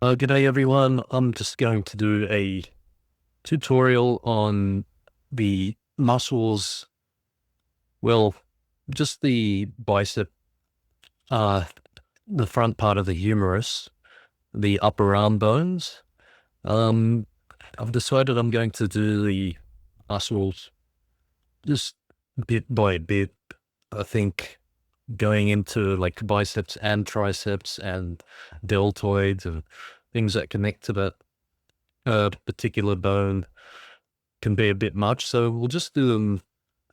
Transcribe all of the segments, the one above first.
G'day everyone. I'm just going to do a tutorial on the muscles, well, just the bicep, uh, the front part of the humerus, the upper arm bones. Um, I've decided I'm going to do the muscles just bit by bit. I think going into like biceps and triceps and deltoids and things that connect to that particular bone can be a bit much. So we'll just do them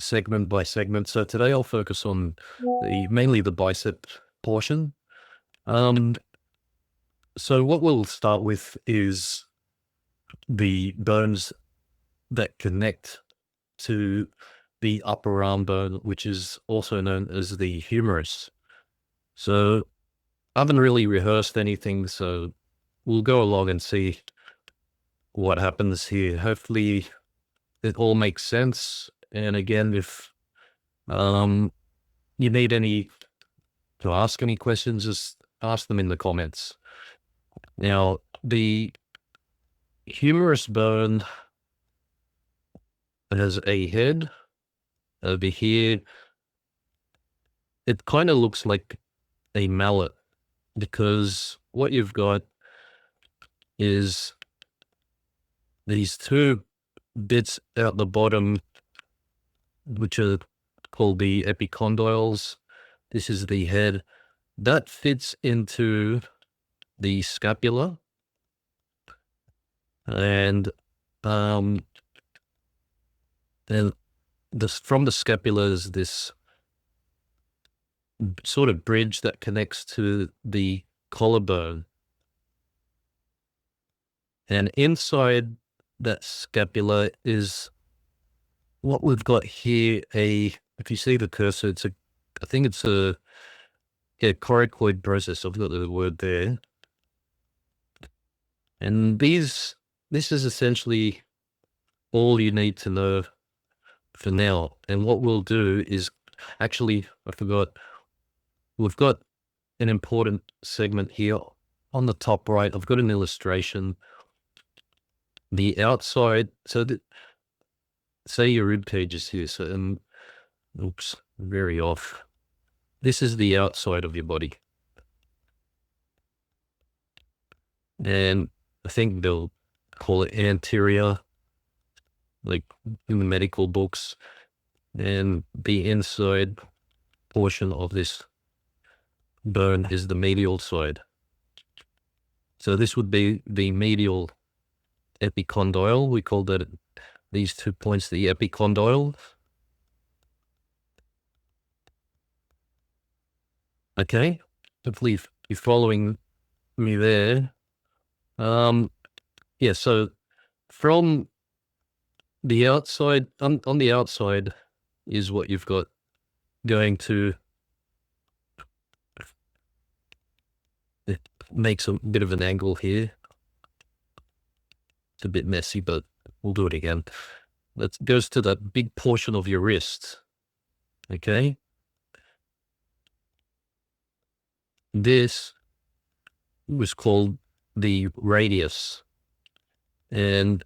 segment by segment. So today I'll focus on mainly the bicep portion. Um, so what we'll start with is the bones that connect to the upper arm bone, which is also known as the humerus. So I haven't really rehearsed anything, so we'll go along and see what happens here. Hopefully it all makes sense. And again, if you need any to ask any questions, just ask them in the comments. Now, the humerus bone has a head over here. It kind of looks like a mallet because what you've got is these two bits out the bottom, which are called the epicondyles. This is the head. That fits into the scapula. And then from the scapula is this sort of bridge that connects to the collarbone. And inside that scapula is what we've got here. If you see the cursor, I think it's a coracoid process. I've got the word there. And this is essentially all you need to know for now. And what we'll do is, actually, I forgot, we've got an important segment here on the top right. I've got an illustration. The outside, so say your rib cage is here. So, oops, very off. This is the outside of your body. And I think they'll call it anterior, like in the medical books. And the inside portion of this bone is the medial side. So this would be the medial epicondyle. We call that these 2 points the epicondyle. Okay, hopefully you're following me there. Yeah, so from the outside, on the outside is what you've got going to, it makes a bit of an angle here. It's a bit messy, but we'll do it again. That goes to that big portion of your wrist. Okay. This was called the radius. And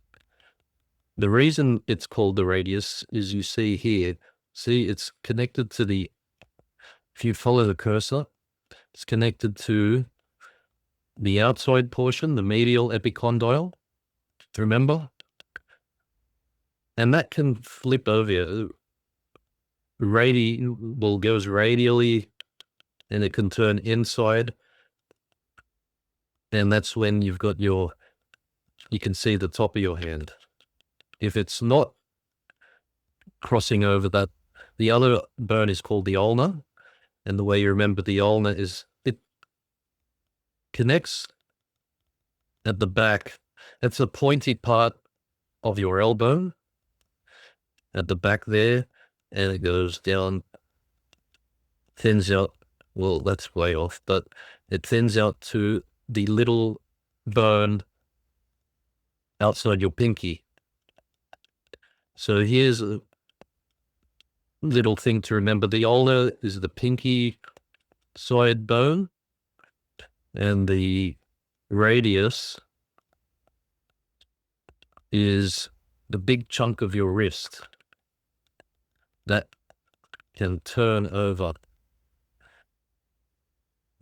the reason it's called the radius is you see here, see it's connected to if you follow the cursor, it's connected to the outside portion, the medial epicondyle, remember? And that can flip over. Goes radially, and it can turn inside. And that's when you've got you can see the top of your hand. If it's not crossing over that, the other bone is called the ulna. And the way you remember the ulna is it connects at the back. It's a pointy part of your elbow at the back there, and it goes down, thins out. Well, that's way off, but it thins out to the little bone outside your pinky. So here's a little thing to remember. The ulna is the pinky side bone, and the radius is the big chunk of your wrist that can turn over.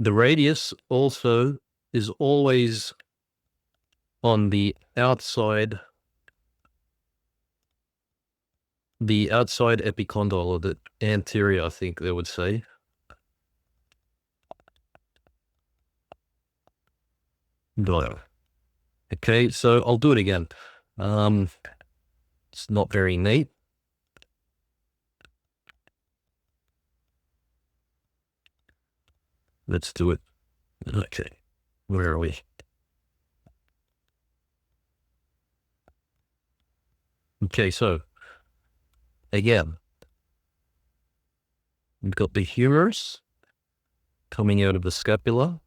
The radius also is always on the outside epicondyle, or the anterior, I think they would say. Okay, so I'll do it again. It's not very neat. Let's do it. Okay, where are we? Okay, so again, we've got the humerus coming out of the scapula.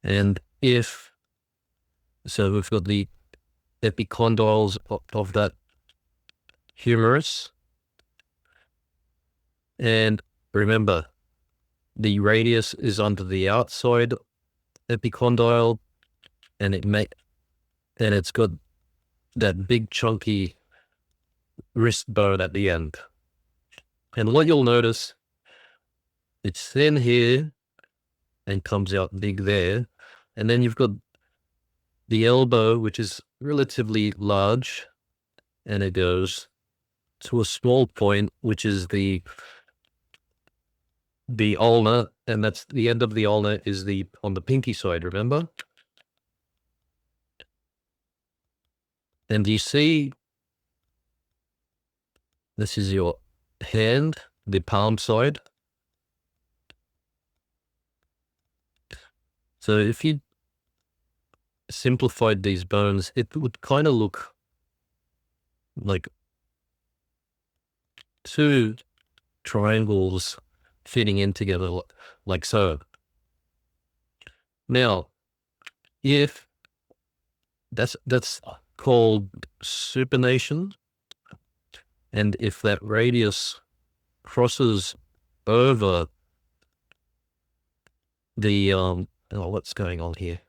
And so we've got the epicondyles of that humerus. And remember, the radius is under the outside epicondyle, and it's got that big chunky wrist bone at the end. And what you'll notice, it's thin here and comes out big there. And then you've got the elbow, which is relatively large, and it goes to a small point, which is the ulna, and that's the end of the ulna is on the pinky side, remember? And you see, this is your hand, the palm side. So if you simplified these bones, it would kind of look like two triangles fitting in together like so. Now, if that's called supination, and if that radius crosses over the what's going on here?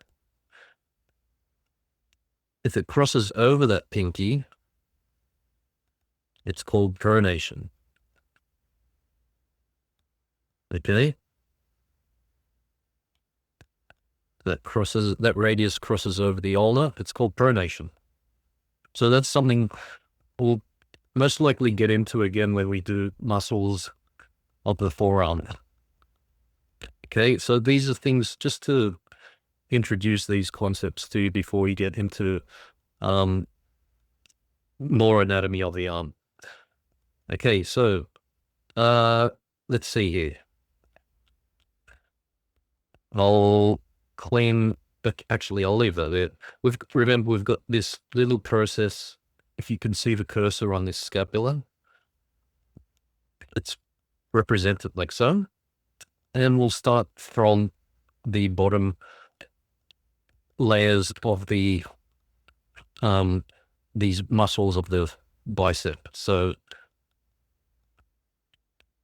If it crosses over that pinky, it's called pronation. Okay? That radius crosses over the ulna, it's called pronation. So that's something we'll most likely get into again when we do muscles of the forearm. Okay, so these are things just to introduce these concepts to you before we get into more anatomy of the arm. Okay, so let's see here. I'll leave that there. Remember, we've got this little process. If you can see the cursor on this scapula, it's represented like so. And we'll start from the bottom layers of these muscles of the bicep. So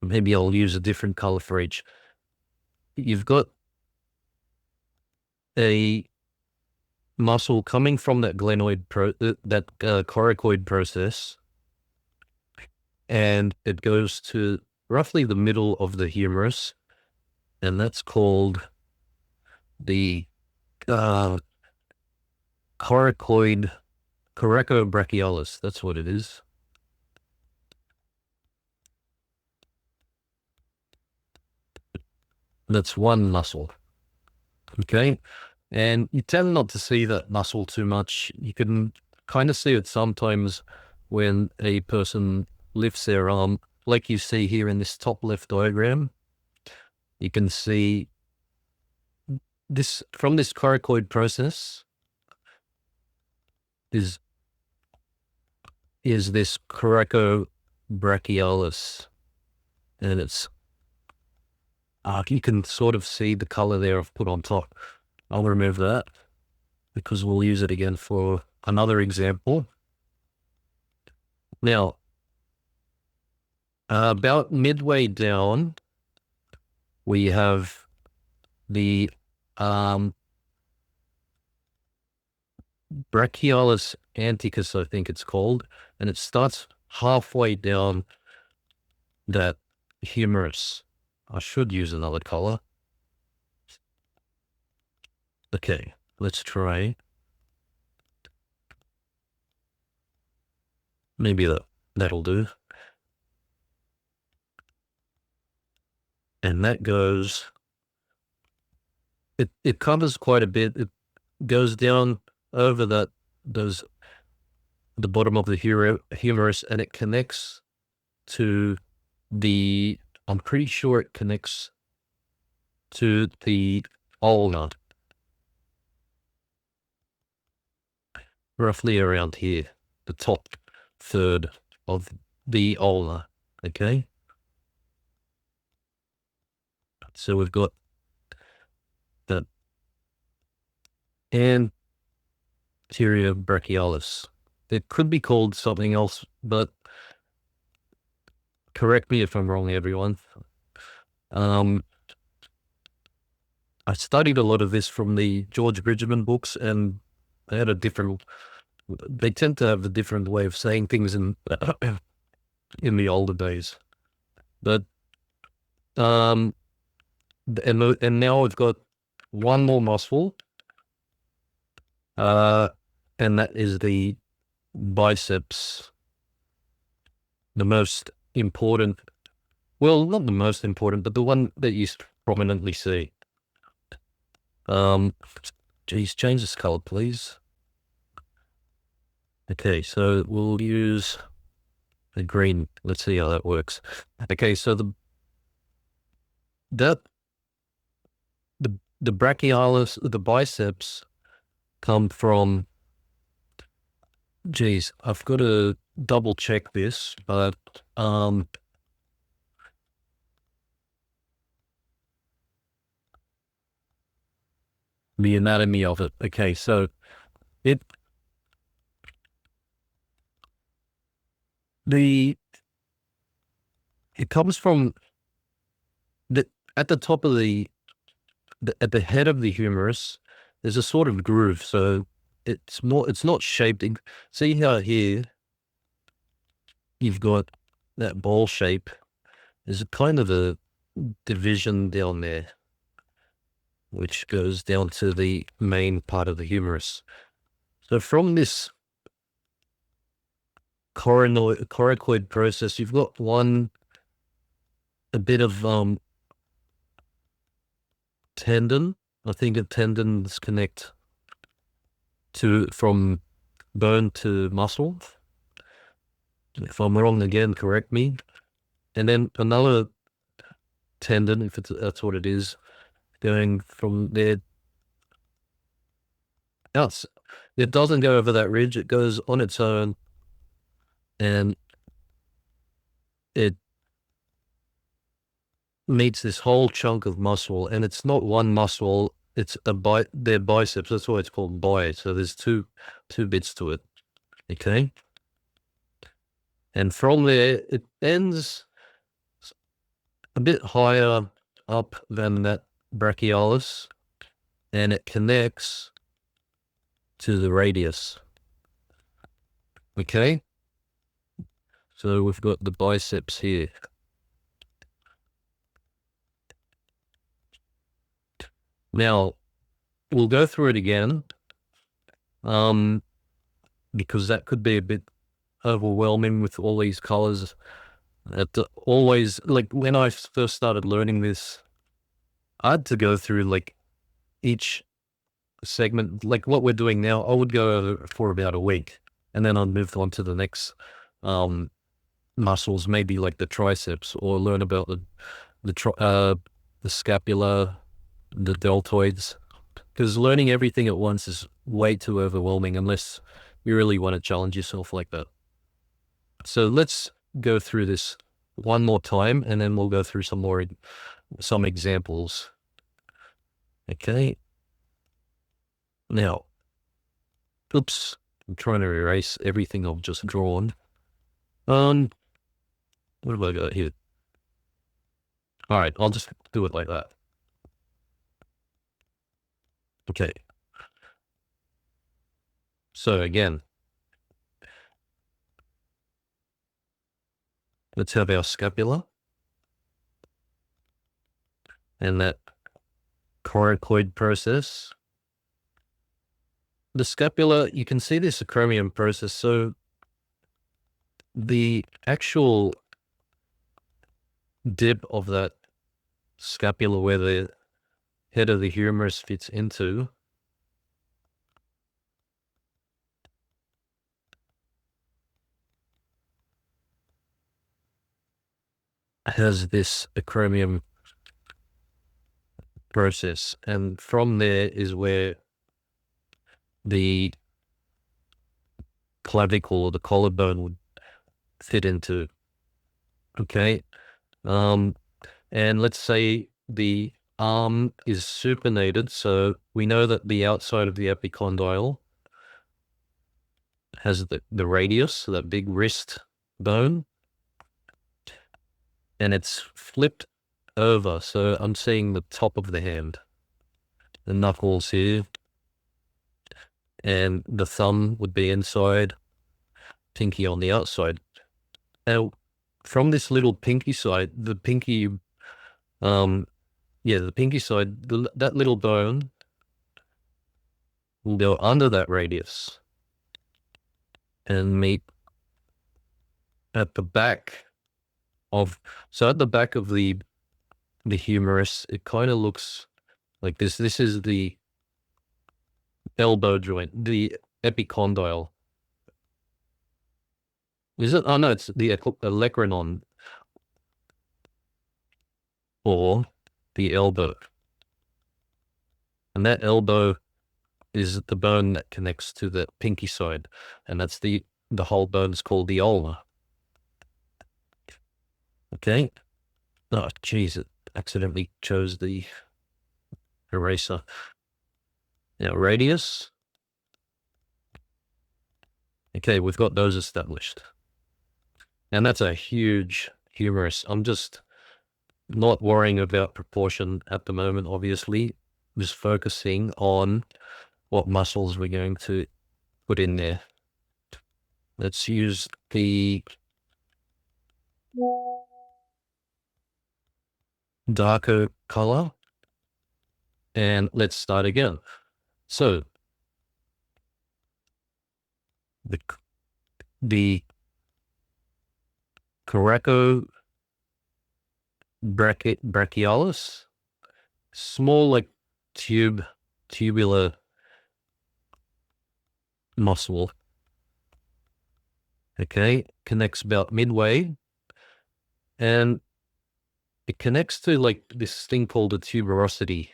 maybe I'll use a different color for each. You've got a muscle coming from that coracoid process, and it goes to roughly the middle of the humerus, and that's called the coracobrachialis. That's what it is. That's one muscle. Okay. And you tend not to see that muscle too much. You can kind of see it sometimes when a person lifts their arm, like you see here in this top left diagram. You can see this from this coracoid process is this coracobrachialis, and it's you can sort of see the color there I've put on top. I'll remove that because we'll use it again for another example. Now, about midway down, we have the brachialis anticus, I think it's called, and it starts halfway down that humerus. I should use another color. Okay, let's try. Maybe that'll do. And that goes, it covers quite a bit. It goes down over the bottom of the humerus, and it connects to the, I'm pretty sure it connects to the ulna, roughly around here, the top third of the ulna. Okay, so we've got the anterior brachialis. It could be called something else, but correct me if I'm wrong, everyone. I studied a lot of this from the George Bridgman books, and they had they tend to have a different way of saying things in in the older days. But and now we've got one more muscle, and that is the biceps, the most important. Well, not the most important, but the one that you prominently see. Geez, change this color, please. Okay, so we'll use the green. Let's see how that works. Okay, so the brachialis, the biceps come from, geez, I've got to double check this, but the anatomy of it. Okay, so it comes from at the top of at the head of the humerus. There's a sort of groove, so it's not shaped. See how here you've got that ball shape. There's a kind of a division down there, which goes down to the main part of the humerus. So from this coracoid process, you've got a bit of tendon. I think the tendons connect from bone to muscle. If I'm wrong again, correct me. And then another tendon, if that's what it is, going from there. Else, it doesn't go over that ridge. It goes on its own, and it meets this whole chunk of muscle. And it's not one muscle. It's their biceps. That's why it's called bi. So there's two bits to it. Okay. And from there, it ends a bit higher up than that brachialis, and it connects to the radius. Okay. So we've got the biceps here. Now, we'll go through it again, because that could be a bit overwhelming with all these colors. Always, like when I first started learning this, I had to go through like each segment, like what we're doing now. I would go for about a week, and then I'd move on to the next muscles, maybe like the triceps, or learn about the scapula, the deltoids, because learning everything at once is way too overwhelming unless you really want to challenge yourself like that. So let's go through this one more time, and then we'll go through some examples. Okay. Now, oops, I'm trying to erase everything I've just drawn. What have I got here? All right, I'll just do it like that. Okay. So again, let's have our scapula and that coracoid process. The scapula, you can see this acromion process. So the actual dip of that scapula where the head of the humerus fits into has this acromion process, and from there is where the clavicle or the collarbone would fit into. Okay. And let's say the arm is supinated, so we know that the outside of the epicondyle has the radius, so that big wrist bone, and it's flipped over. So I'm seeing the top of the hand, the knuckles here, and the thumb would be inside, pinky on the outside. Now, from this little pinky side, the pinky, the pinky side, that little bone will go under that radius and meet at the back of, so at the back of the humerus, it kind of looks like this. This is the elbow joint, the epicondyle. Is it? Oh no, it's the olecranon, or the elbow. And that elbow is the bone that connects to the pinky side, and that's the whole bone is called the ulna. Okay. Oh, geez, it accidentally chose the eraser. Now, radius. Okay, we've got those established. And that's a huge humerus. I'm just not worrying about proportion at the moment, obviously. Just focusing on what muscles we're going to put in there. Let's use the darker color. And let's start again. So the coraco brachialis, small like tubular muscle. Okay, connects about midway, and it connects to like this thing called a tuberosity.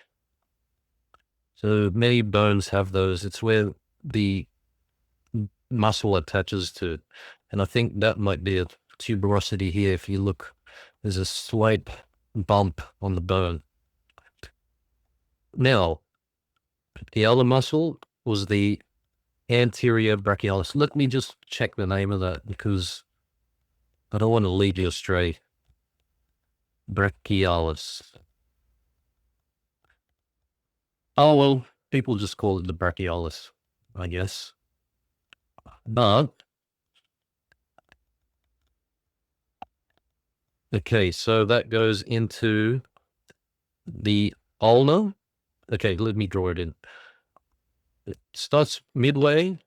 So many bones have those. It's where the muscle attaches to, and I think that might be a tuberosity here. If you look, there's a slight bump on the bone. Now, the other muscle was the anterior brachialis. Let me just check the name of that because I don't want to lead you astray. Brachialis. Oh, well, people just call it the brachialis, I guess. But, okay, so that goes into the ulna. Okay, let me draw it in. It starts midway.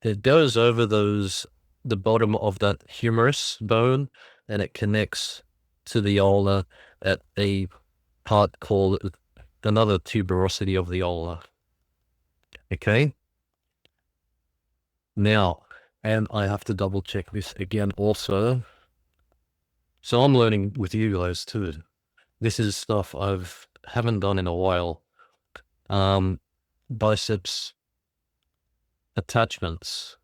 It goes over the bottom of that humerus bone, and it connects to the ulna at a part called another tuberosity of the ulna. Okay. Now, and I have to double check this again also. So I'm learning with you guys too. This is stuff haven't done in a while. Biceps attachments.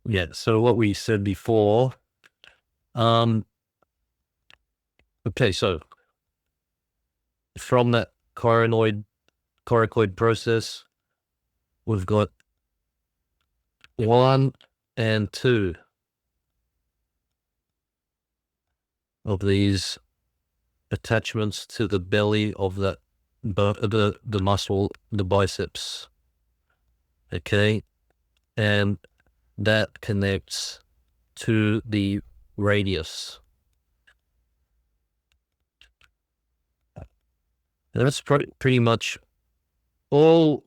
Yeah, so what we said before. Okay, so from that coracoid process, we've got 1 and 2 of these attachments to the belly of that the muscle, the biceps. Okay, and that connects to the radius. And that's pretty much all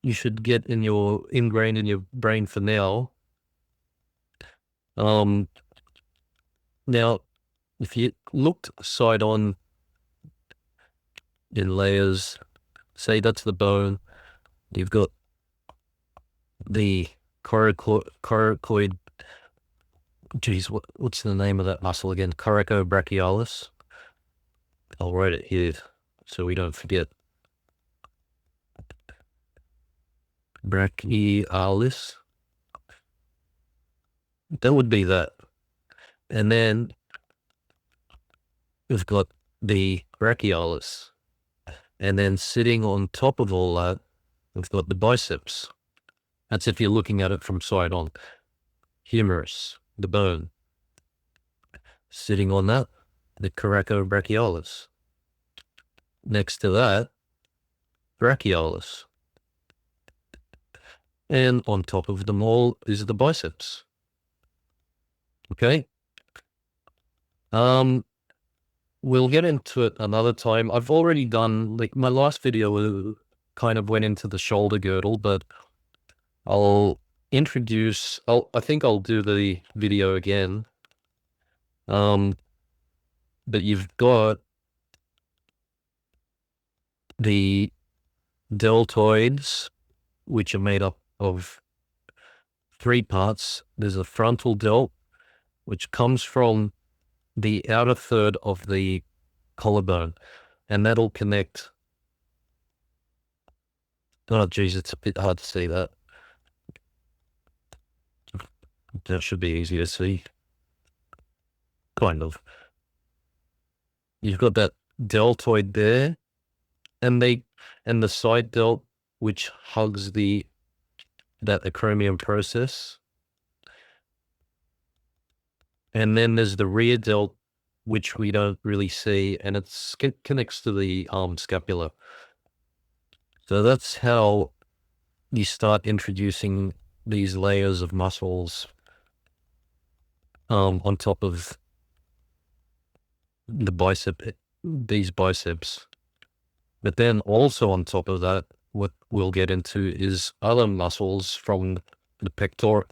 you should get ingrained in your brain for now. Now, if you looked side on in layers, say that's the bone, you've got the coracoid. Geez, what's the name of that muscle again? Coracobrachialis. I'll write it here so we don't forget. Brachialis. That would be that. And then we've got the brachialis. And then sitting on top of all that, we've got the biceps. That's if you're looking at it from side on. Humerus, the bone. Sitting on that, the coracobrachialis. Next to that, brachialis. And on top of them all is the biceps. Okay? We'll get into it another time. I've already done, like, my last video kind of went into the shoulder girdle, but I think I'll do the video again. But you've got the deltoids, which are made up of 3 parts. There's a frontal delt, which comes from the outer third of the collarbone, and that'll connect. Oh, geez, it's a bit hard to see that. That should be easy to see. Kind of. You've got that deltoid there, and the side delt, which hugs that acromion process. And then there's the rear delt, which we don't really see, and it connects to the scapula. So that's how you start introducing these layers of muscles on top of these biceps. But then also on top of that, what we'll get into is other muscles from the pectoralis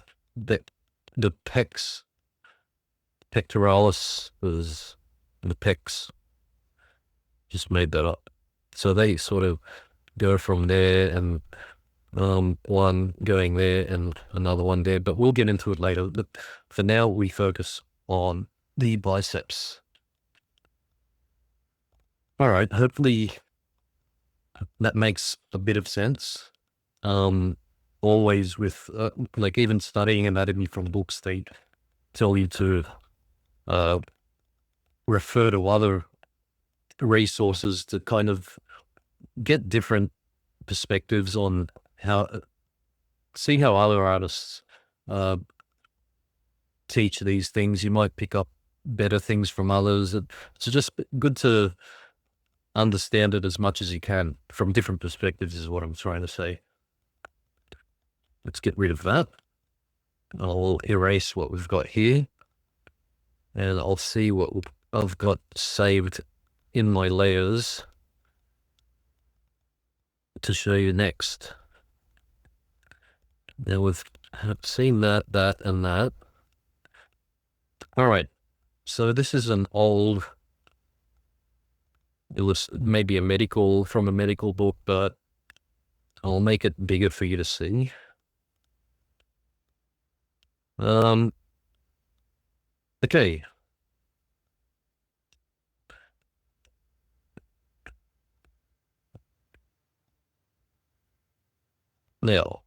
is the pecs. Just made that up. So they sort of go from there, and one going there and another one there, but we'll get into it later. But for now, we focus on the biceps. All right, hopefully that makes a bit of sense. Always with like even studying anatomy from books, they tell you to refer to other resources to kind of get different perspectives on see how other artists teach these things. You might pick up better things from others. It's just good to understand it as much as you can from different perspectives is what I'm trying to say. Let's get rid of that. I'll erase what we've got here, and I'll see what I've got saved in my layers to show you next. Now we've seen that, and that. All right. So this is it was maybe from a medical book, but I'll make it bigger for you to see. Okay. Now,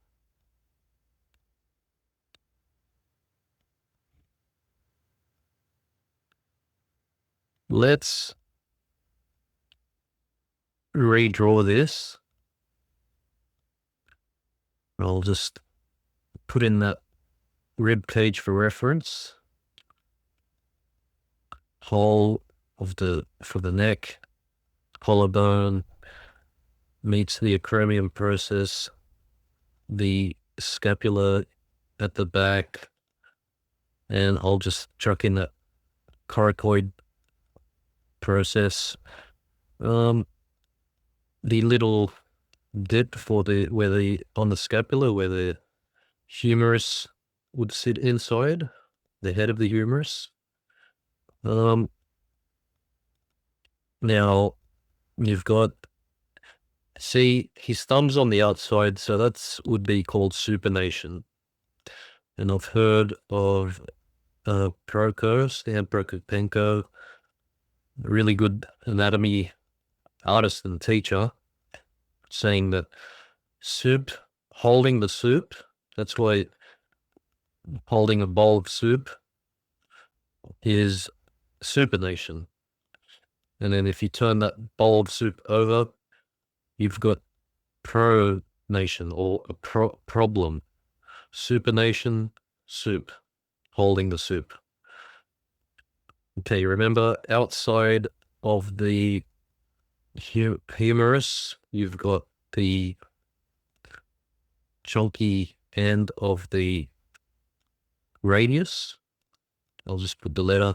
let's redraw this. I'll just put in that rib cage for reference. Hole for the neck, collarbone meets the acromion process, the scapula at the back, and I'll just chuck in that coracoid process. The little dip for on the scapula where the humerus would sit inside, the head of the humerus. Now you've got, see, his thumb's on the outside, so would be called supination. And I've heard of Proko, Stan Prokopenko, a really good anatomy artist and teacher, saying that holding the soup, that's why holding a bowl of soup is supination. And then if you turn that bowl of soup over, you've got pronation, or a problem. Supination, soup, holding the soup. Okay, remember, outside of the humerus, you've got the chunky end of the radius. I'll just put the letter.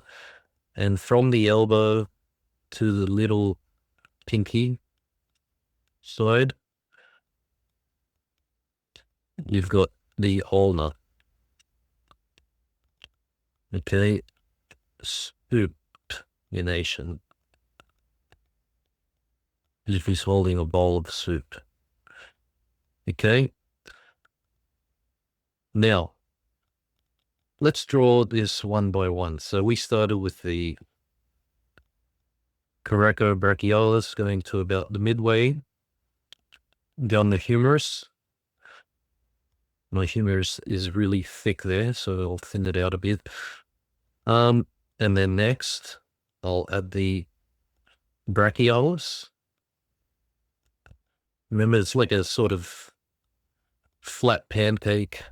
And from the elbow to the little pinky side, you've got the ulna. Okay, supination. As if he's holding a bowl of soup. Okay. Now, let's draw this one by one. So we started with the coracobrachialis going to about the midway down the humerus. My humerus is really thick there, so I'll thin it out a bit. And then next, I'll add the brachialis. Remember, it's like a sort of flat pancake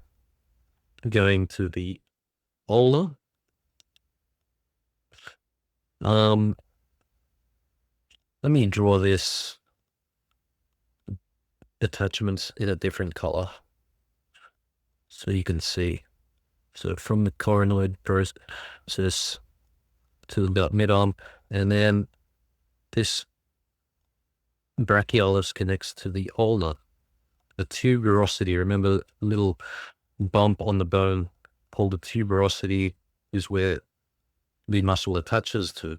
going to the ulna. Let me draw this attachment in a different color so you can see. So from the coronoid process to about mid-arm, and then this brachialis connects to the ulna. The tuberosity, remember, a little bump on the bone called the tuberosity is where the muscle attaches to.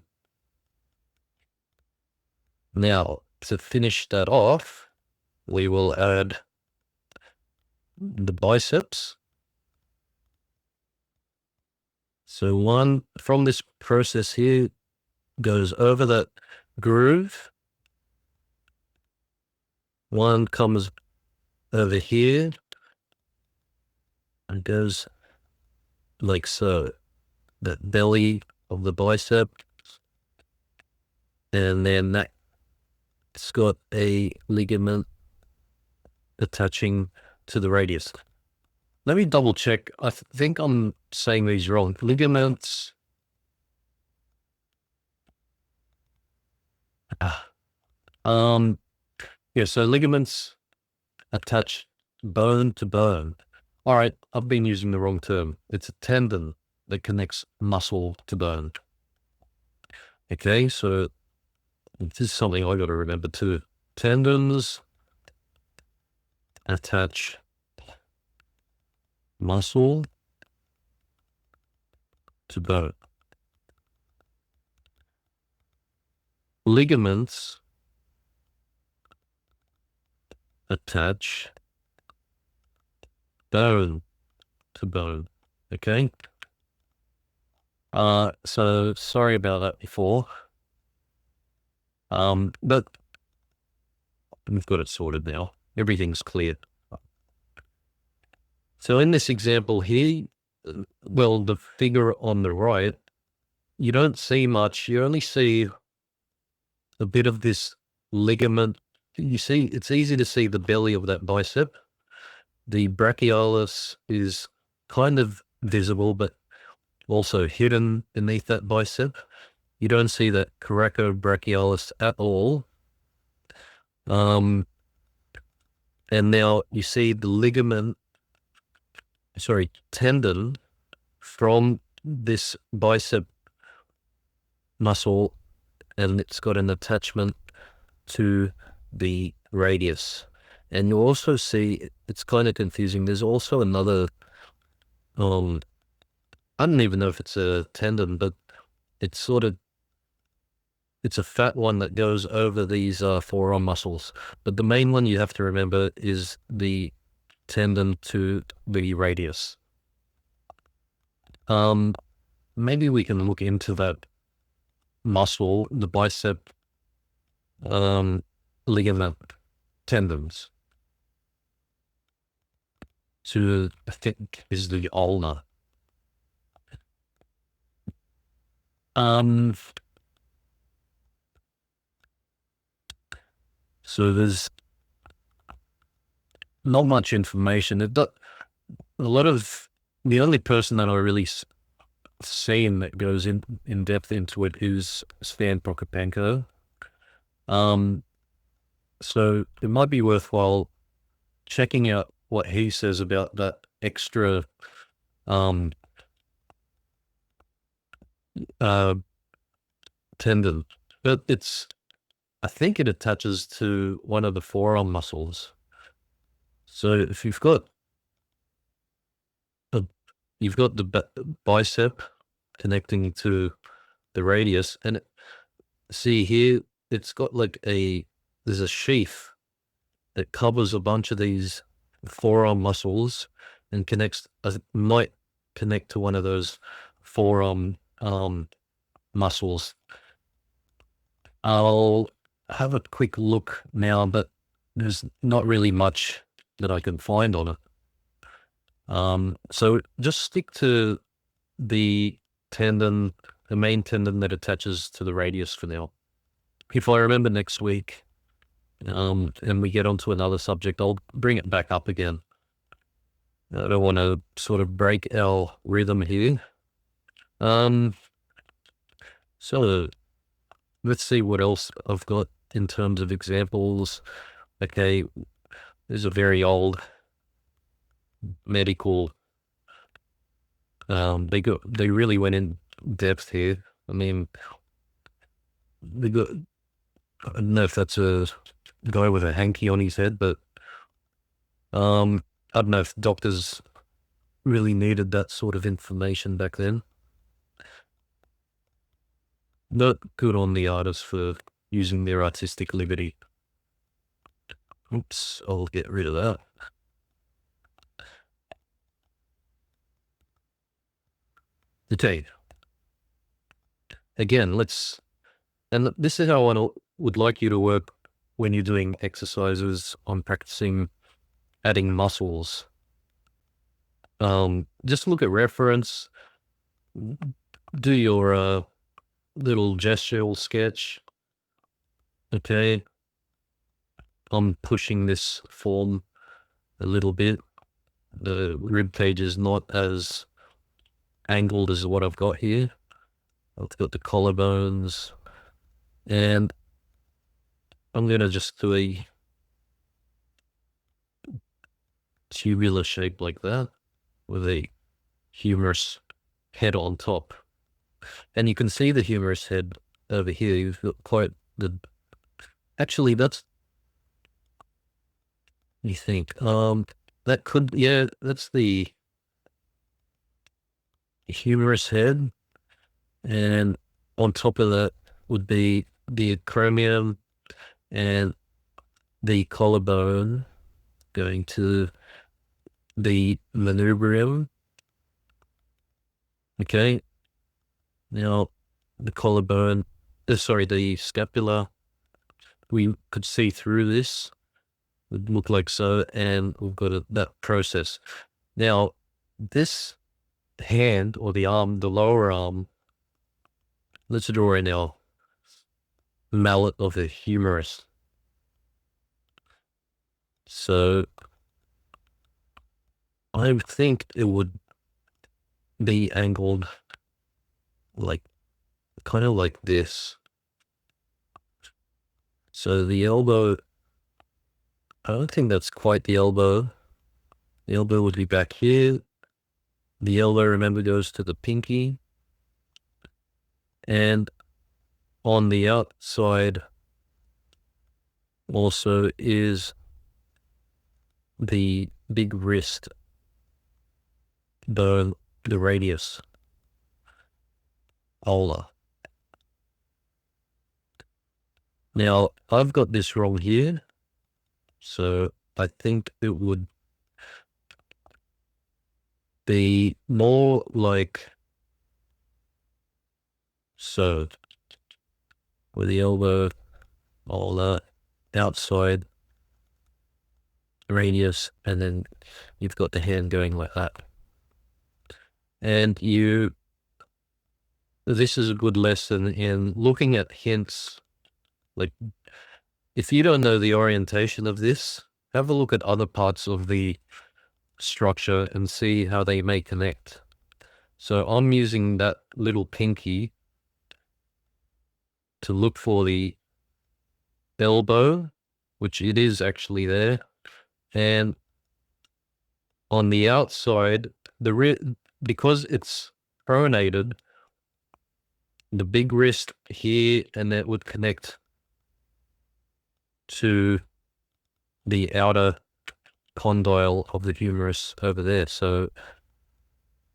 Now, to finish that off, we will add the biceps. So one from this process here goes over that groove. One comes over here and goes like so. That belly of the bicep. And then it's got a ligament attaching to the radius. Let me double check. I think I'm saying these wrong. Ligaments. Yeah, so ligaments attach bone to bone. All right, I've been using the wrong term. It's a tendon that connects muscle to bone. Okay, so this is something I got to remember too. Tendons attach muscle to bone. Ligaments attach bone to bone. Okay. So sorry about that before. But we've got it sorted now. Everything's clear. So in this example here, well, the figure on the right, you don't see much. You only see a bit of this ligament. You see, it's easy to see the belly of that bicep. The brachialis is kind of visible, but also hidden beneath that bicep. You don't see that coracobrachialis at all. And now you see the tendon from this bicep muscle, and it's got an attachment to the radius. And you also see, it's kind of confusing, there's also another, I don't even know if it's a tendon, but it's it's a fat one that goes over these forearm muscles. But the main one you have to remember is the tendon to the radius. Maybe we can look into that muscle, the bicep ligament tendons, to, I think, is the ulna. So there's not much information. A lot of, the only person that I really seen that goes in depth into it is Stan Prokopenko. So it might be worthwhile checking out what he says about that extra tendon. But I think it attaches to one of the forearm muscles. So if you've got the bicep connecting to the radius, and see here, it's got like there's a sheath that covers a bunch of these forearm muscles and might connect to one of those forearm muscles. I'll have a quick look now, but there's not really much that I can find on it. So just stick to the tendon, the main tendon that attaches to the radius for now. If I remember next week, and we get onto another subject, I'll bring it back up again. I don't want to sort of break our rhythm here. So let's see what else I've got in terms of examples. Okay, there's a very old medical. They really went in depth here. I mean, I don't know if that's a guy with a hanky on his head, but I don't know if doctors really needed that sort of information back then. Not good on the artists for using their artistic liberty. Oops, I'll get rid of that. Okay. Again, and this is how I would like you to work when you're doing exercises on practicing adding muscles. Just look at reference, do your little gestural sketch. Okay. I'm pushing this form a little bit. The rib cage is not as angled as what I've got here. I've got the collarbones, and I'm going to just do a tubular shape like that with a humerus head on top. And you can see the humerus head over here. You've got quite actually, that's, you think, that's the humerus head. And on top of that would be the acromion and the collarbone going to the manubrium. Okay. Now the collarbone, the scapula, we could see through this. It would look like so, and we've got that process. Now, this hand or the arm, the lower arm, let's draw in our mallet of the humerus. So I think it would be angled like, kind of like this. So the elbow I don't think that's quite the elbow. The elbow would be back here. The elbow, remember, goes to the pinky. And on the outside also is the big wrist bone, the radius, ulna. Now, I've got this wrong here, so I think it would be more like so, with the elbow, ulna, outside, radius, and then you've got the hand going like that. And this is a good lesson in looking at hints. Like, if you don't know the orientation of this, have a look at other parts of the structure and see how they may connect. So I'm using that little pinky to look for the elbow, which it is actually there. And on the outside, because it's pronated, the big wrist here, and that would connect to the outer condyle of the humerus over there. So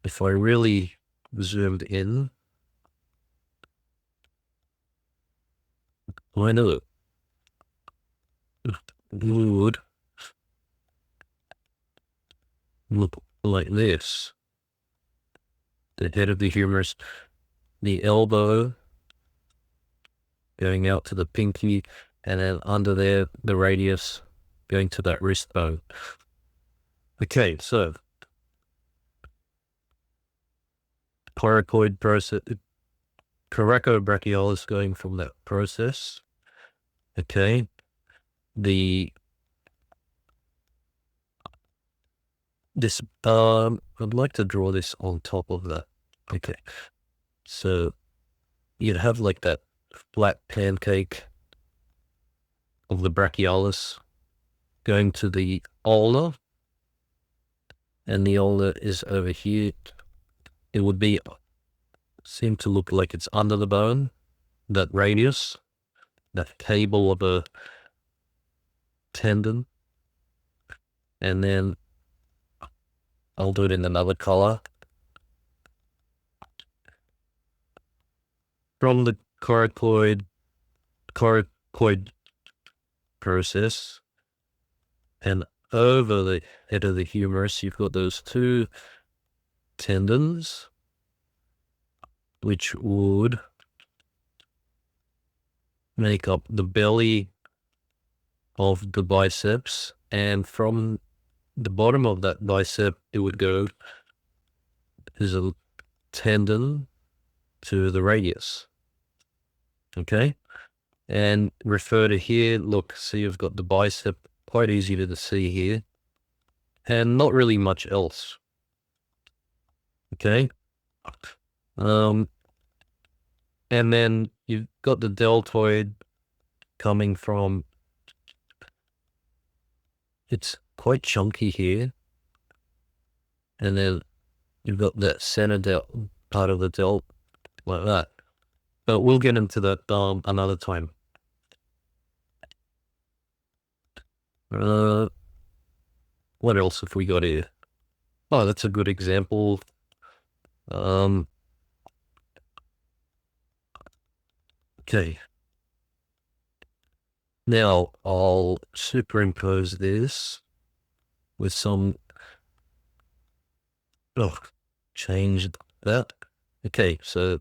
if I really zoomed in, I know it would look like this. The head of the humerus, the elbow going out to the pinky, and then under there, the radius going to that wrist bone. Okay, so coracoid process, coracobrachialis going from that process. Okay, I'd like to draw this on top of that. Okay, so you'd have like that flat pancake of the brachialis going to the ulna, and the ulna is over here. It would seem to look like it's under the bone, that radius, that cable of a tendon. And then I'll do it in another color. From the coracoid process and over the head of the humerus, you've got those two tendons, which would make up the belly of the biceps. And from the bottom of that bicep, it would go as a tendon to the radius. Okay, and refer to here. Look, see, you've got the bicep, quite easy to see here, and not really much else. Okay, and then you've got the deltoid coming from, it's quite chunky here, and then you've got that center part of the delt like that. But we'll get into that another time. What else have we got here? Oh, that's a good example. Okay. Now I'll superimpose this with some, change that. Okay, so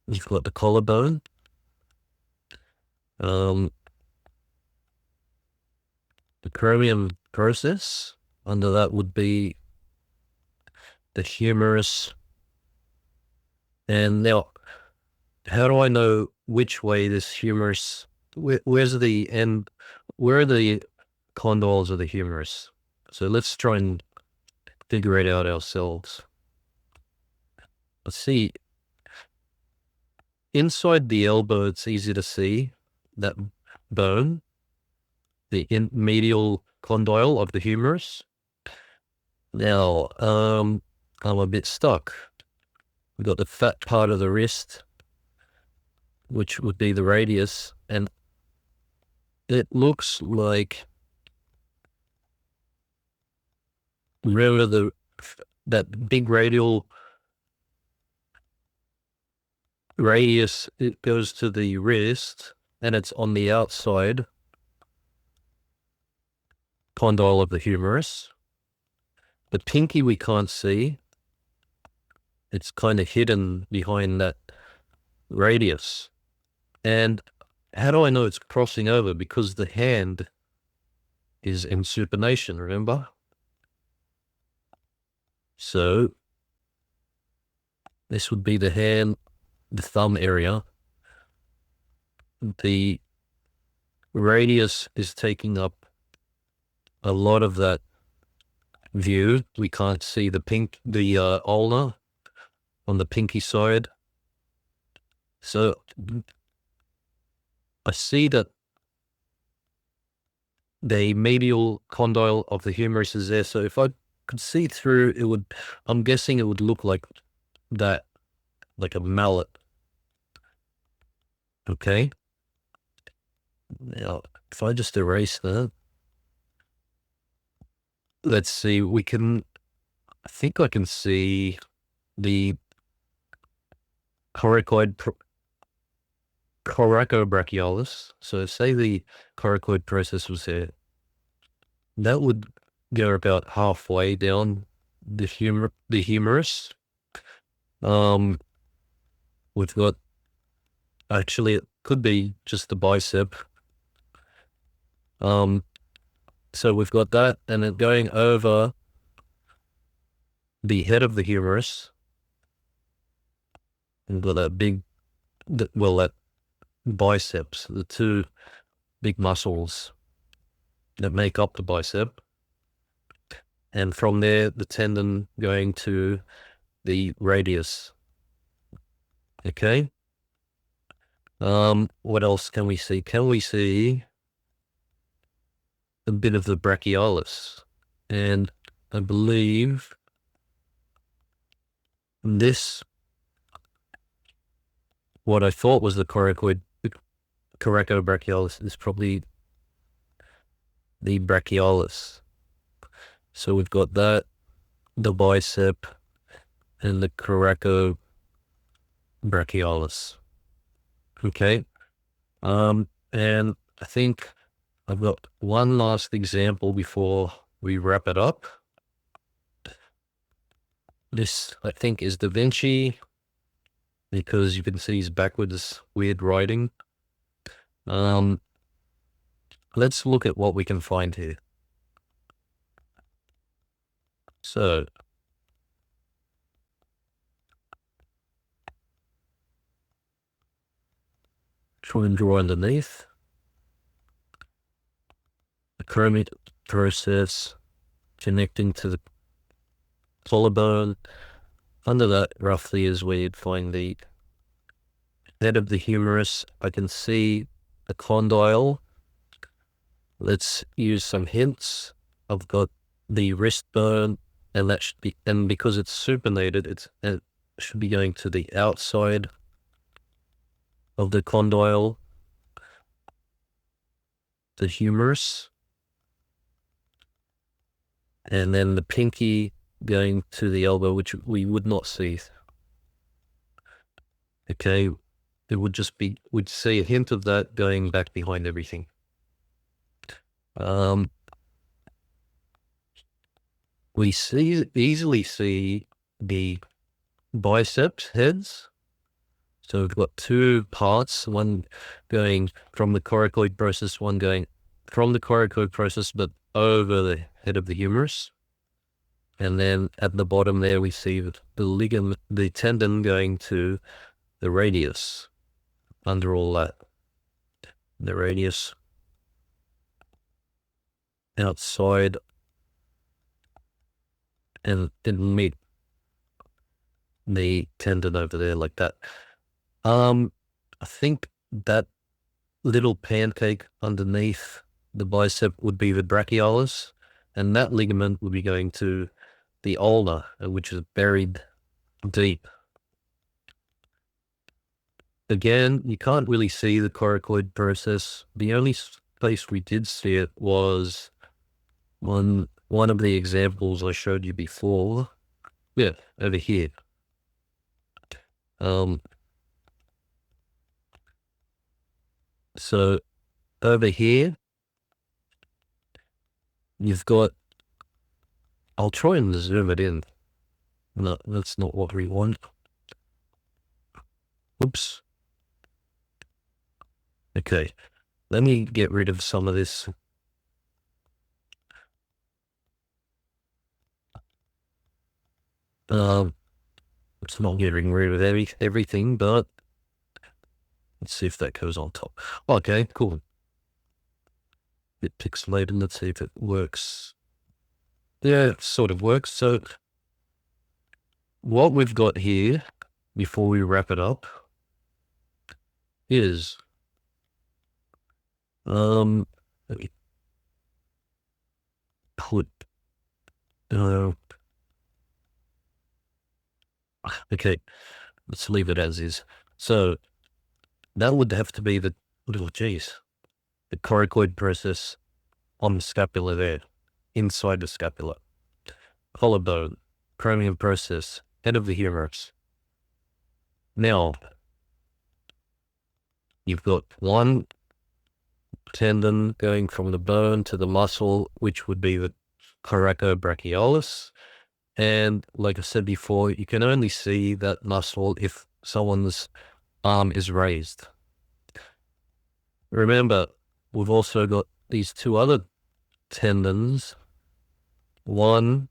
you've got the collarbone. The acromion process. Under that would be the humerus. And now, how do I know which way this humerus, where's the end, where are the condyles of the humerus? So let's try and figure it out ourselves. Let's see. Inside the elbow, it's easy to see that bone. the medial condyle of the humerus. Now, I'm a bit stuck. We've got the fat part of the wrist, which would be the radius, and it looks like, remember that big radial radius, it goes to the wrist, and it's on the outside condyle of the humerus. The pinky we can't see. It's kind of hidden behind that radius. And how do I know it's crossing over? Because the hand is in supination, remember? So this would be the hand, the thumb area. The radius is taking up a lot of that view. We can't see the ulna on the pinky side. So I see that the medial condyle of the humerus is there. So if I could see through, it would, I'm guessing it would look like that, like a mallet. Okay. Now, if I just erase that, let's see, I think I can see the coracobrachialis. So say the coracoid process was there. That would go about halfway down the humerus. We've got, actually, it could be just the bicep. So we've got that, and then going over the head of the humerus, and got that that biceps, the two big muscles that make up the bicep. And from there, the tendon going to the radius. Okay. What else can we see? Can we see a bit of the brachialis? And I believe this, what I thought was the coracobrachialis, is probably the brachialis. So we've got that, the bicep, and the coracobrachialis. Okay. And I think I've got one last example before we wrap it up. This, I think, is Da Vinci, because you can see his backwards weird writing. Let's look at what we can find here. So try and draw underneath. The chromic process connecting to the collarbone. Under that roughly is where you'd find the head of the humerus. I can see a condyle. Let's use some hints. I've got the wrist bone, and that should be, and because it's supinated, it should be going to the outside of the condyle, the humerus, and then the pinky going to the elbow, which we would not see. Okay, it would just be, we'd see a hint of that going back behind everything. We easily see the biceps heads. So we've got two parts, one going from the coracoid process, one going from the coracoid process, but over the head of the humerus. And then at the bottom there, we see the ligament, the tendon going to the radius under all that. The radius outside, and didn't meet the tendon over there like that. I think that little pancake underneath the bicep would be the brachialis, and that ligament would be going to the ulna, which is buried deep. Again, you can't really see the coracoid process. The only place we did see it was on one of the examples I showed you before. Yeah, over here. So over here, you've got, I'll try and zoom it in. No, that's not what we want. Oops. Okay, let me get rid of some of this. It's not getting rid of everything, but let's see if that goes on top. Okay, cool. Bit pixelated. Let's see if it works. Yeah, it sort of works. So what we've got here, before we wrap it up, is let me put okay, let's leave it as is. So that would have to be the the coracoid process on the scapula there, inside the scapula. Collarbone, chromium process, head of the humerus. Now, you've got one tendon going from the bone to the muscle, which would be the coracobrachialis. And like I said before, you can only see that muscle if someone's arm is raised. Remember, we've also got these two other tendons, one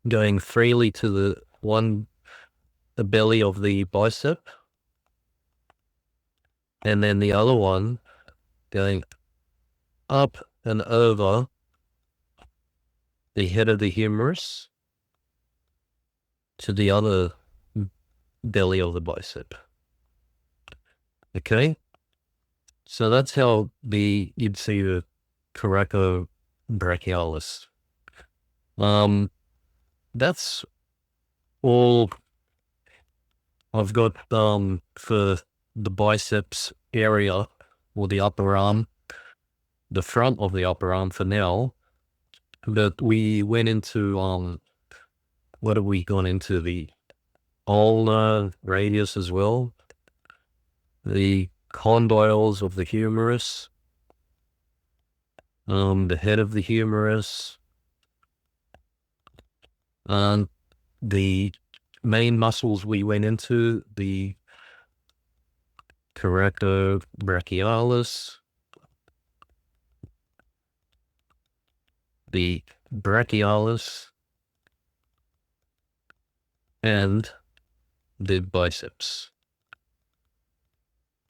going freely to the belly of the bicep, and then the other one going up and over the head of the humerus to the other belly of the bicep. Okay, so that's how you'd see the coracobrachialis. That's all I've got for the biceps area, or the upper arm, the front of the upper arm for now. But we went into what have we gone into? The ulnar radius as well, the condyles of the humerus, the head of the humerus, and the main muscles we went into, the coracobrachialis, the brachialis, and the biceps.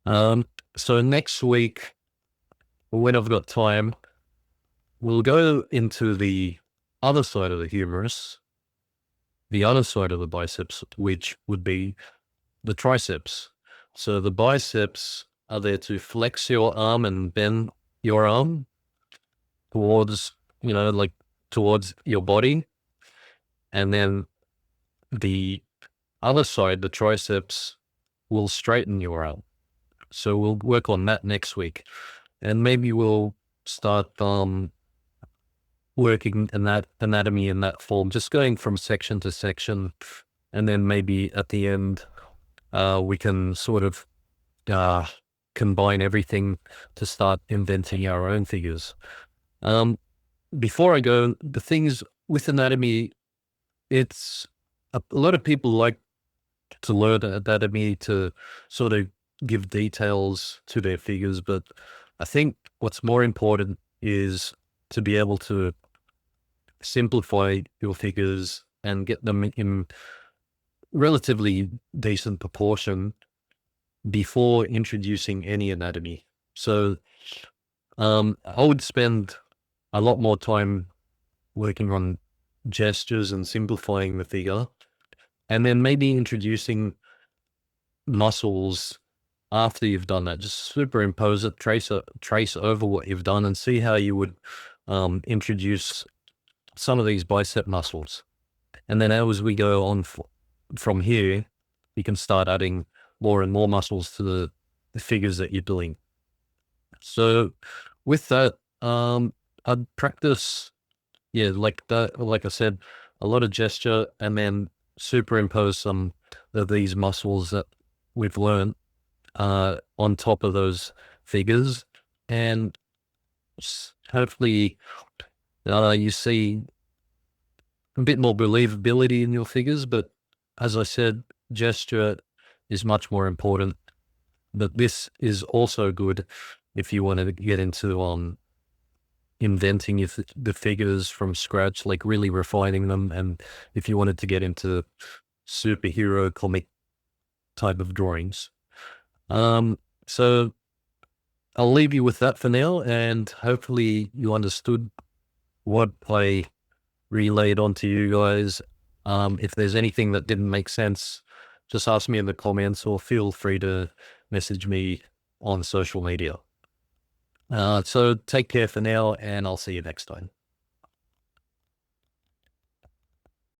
So next week, when I've got time, we'll go into the other side of the humerus, the other side of the biceps, which would be the triceps. So the biceps are there to flex your arm and bend your arm towards, like towards your body. And then the other side, the triceps, will straighten your arm. So we'll work on that next week. And maybe we'll start working in that anatomy in that form, just going from section to section. And then maybe at the end, we can sort of combine everything to start inventing our own figures. Before I go, the things with anatomy, it's a lot of people like to learn anatomy to sort of give details to their figures, but I think what's more important is to be able to simplify your figures and get them in relatively decent proportion before introducing any anatomy. So I would spend a lot more time working on gestures and simplifying the figure, and then maybe introducing muscles after you've done that, just superimpose it, trace over what you've done, and see how you would introduce some of these bicep muscles. And then as we go on from here, you can start adding more and more muscles to the figures that you're doing. So with that, I'd practice, yeah, like that, like I said, a lot of gesture, and then superimpose some of these muscles that we've learned on top of those figures, and hopefully you see a bit more believability in your figures. But as I said, gesture is much more important. But this is also good if you want to get into inventing the figures from scratch, like really refining them, and if you wanted to get into superhero comic type of drawings. So I'll leave you with that for now, and hopefully you understood what I relayed onto you guys. If there's anything that didn't make sense, just ask me in the comments, or feel free to message me on social media. So take care for now, and I'll see you next time.